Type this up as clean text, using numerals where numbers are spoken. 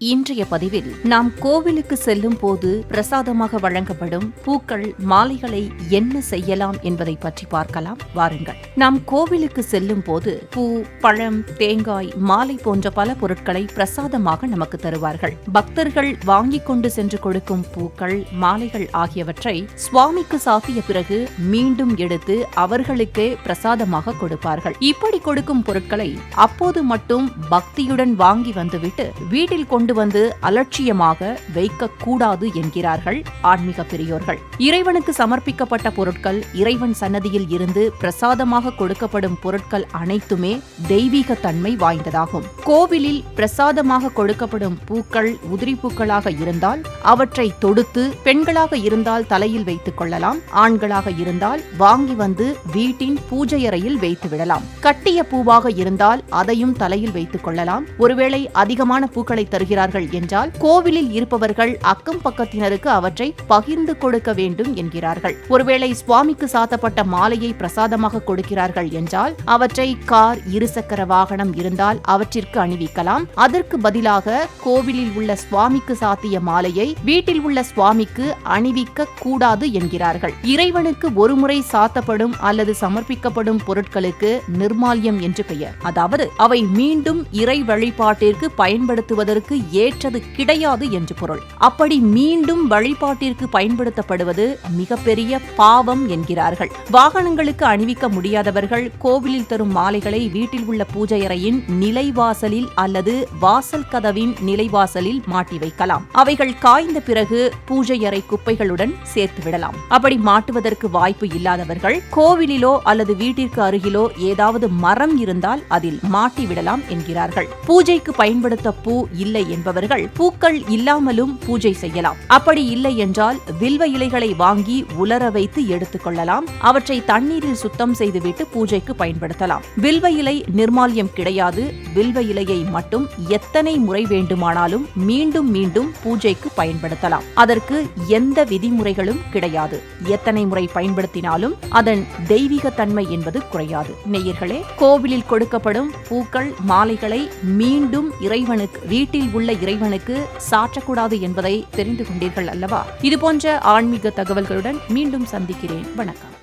இன்றைய பதிவில் நாம் கோவிலுக்கு செல்லும் போது பிரசாதமாக வழங்கப்படும் பூக்கள், மாலைகளை என்ன செய்யலாம் என்பதை பற்றி பார்க்கலாம். வாருங்கள். நாம் கோவிலுக்கு செல்லும் போது பூ, பழம், தேங்காய், மாலை போன்ற பல பொருட்களை பிரசாதமாக நமக்கு தருவார்கள். பக்தர்கள் வாங்கிக் கொண்டு சென்று கொடுக்கும் பூக்கள், மாலைகள் ஆகியவற்றை சுவாமிக்கு சாத்திய பிறகு மீண்டும் எடுத்து அவர்களுக்கே பிரசாதமாக கொடுப்பார்கள். இப்படி கொடுக்கும் பொருட்களை அப்போது மட்டும் பக்தியுடன் வாங்கி வந்துவிட்டு வீட்டில் கொண்டு வந்து அலட்சியமாக வைக்கக்கூடாது என்கிறார்கள் ஆன்மீக பெரியோர்கள். இறைவனுக்கு சமர்ப்பிக்கப்பட்ட பொருட்கள், இறைவன் சன்னதியில் இருந்து பிரசாதமாக கொடுக்கப்படும் பொருட்கள் அனைத்துமே தெய்வீக தன்மை வாய்ந்ததாகும். கோவிலில் பிரசாதமாக கொடுக்கப்படும் பூக்கள் உதிரி பூக்களாக இருந்தால் அவற்றை தொடுத்து, பெண்களாக இருந்தால் தலையில் வைத்துக் கொள்ளலாம், ஆண்களாக இருந்தால் வாங்கி வந்து வீட்டின் பூஜை அறையில் வைத்து விடலாம். கட்டிய பூவாக இருந்தால் அதையும் தலையில் வைத்துக் கொள்ளலாம். ஒருவேளை அதிகமான பூக்களை தருகிறார்கள் என்றால் கோவிலில் இருப்பவர்கள் அக்கம் பக்கத்தினருக்கு அவற்றை பகிர்ந்து கொடுக்க வேண்டும் என்கிறார்கள். ஒருவேளை சுவாமிக்கு சாத்தப்பட்ட மாலையை பிரசாதமாக கொடுக்கிறார்கள் என்றால் அவற்றை கார், இருசக்கர வாகனம் இருந்தால் அவற்றிற்கு அணிவிக்கலாம். அதற்கு பதிலாக கோவிலில் உள்ள சுவாமிக்கு சாத்திய மாலையை வீட்டில் உள்ள சுவாமிக்கு அணிவிக்க கூடாது என்கிறார்கள். இறைவனுக்கு ஒருமுறை சாத்தப்படும் அல்லது சமர்ப்பிக்கப்படும் பொருட்களுக்கு நிர்மால்யம் என்று பெயர். அதாவது அவை மீண்டும் இறை வழிபாட்டிற்கு பயன்படுத்துவதற்கு ஏற்றது கிடையாது என்று பொருள். அப்படி மீண்டும் வழிபாட்டிற்கு பயன்படுத்தப்படுவது மிகப்பெரிய பாவம் என்கிறார்கள். வாகனங்களுக்கு அணிவிக்க முடியாதவர்கள் கோவிலில் தரும் மாலைகளை வீட்டில் உள்ள பூஜை அறையின் நிலைவாசலில் அல்லது வாசல் கதவின் நிலைவாசலில் மாட்டி வைக்கலாம். அவைகள் காய்ந்த பிறகு பூஜை அறை குப்பைகளுடன் சேர்த்து விடலாம். அப்படி மாட்டுவதற்கு வாய்ப்பு இல்லாதவர்கள் கோவிலிலோ அல்லது வீட்டிற்கு அருகிலோ ஏதாவது மரம் இருந்தால் அதில் மாட்டி விடலாம் என்கிறார்கள். பூஜைக்கு பயன்படுத்த பூ இல்லை என்பவர்கள் பூக்கள் இல்லாமலும் பூஜை செய்யலாம். அப்படி இல்லை என்றால் வில்வ இலைகளை வாங்கி உலர வைத்து எடுத்துக் கொள்ளலாம். அவற்றை தண்ணீரில் சுத்தம் செய்துவிட்டு பூஜைக்கு பயன்படுத்தலாம். வில்வ இலை நிர்மால்யம் கிடையாது. வில்வ இலையை மட்டும் எத்தனை முறை வேண்டுமானாலும் மீண்டும் மீண்டும் பூஜைக்கு பயன்படுத்தலாம். அதற்கு எந்த விதிமுறைகளும் கிடையாது. எத்தனை முறை பயன்படுத்தினாலும் அதன் தெய்வீக தன்மை என்பது குறையாது. நேயர்களே, கோவிலில் கொடுக்கப்படும் பூக்கள், மாலைகளை மீண்டும் இறைவனுக்கு, வீட்டில் உள்ள இறைவனுக்கு சாற்றக்கூடாது என்பதை தெரிந்து கொண்டீர்கள் அல்லவா? இதுபோன்ற ஆன்மீக தகவல்களுடன் மீண்டும் சந்திக்கிறேன். வணக்கம்.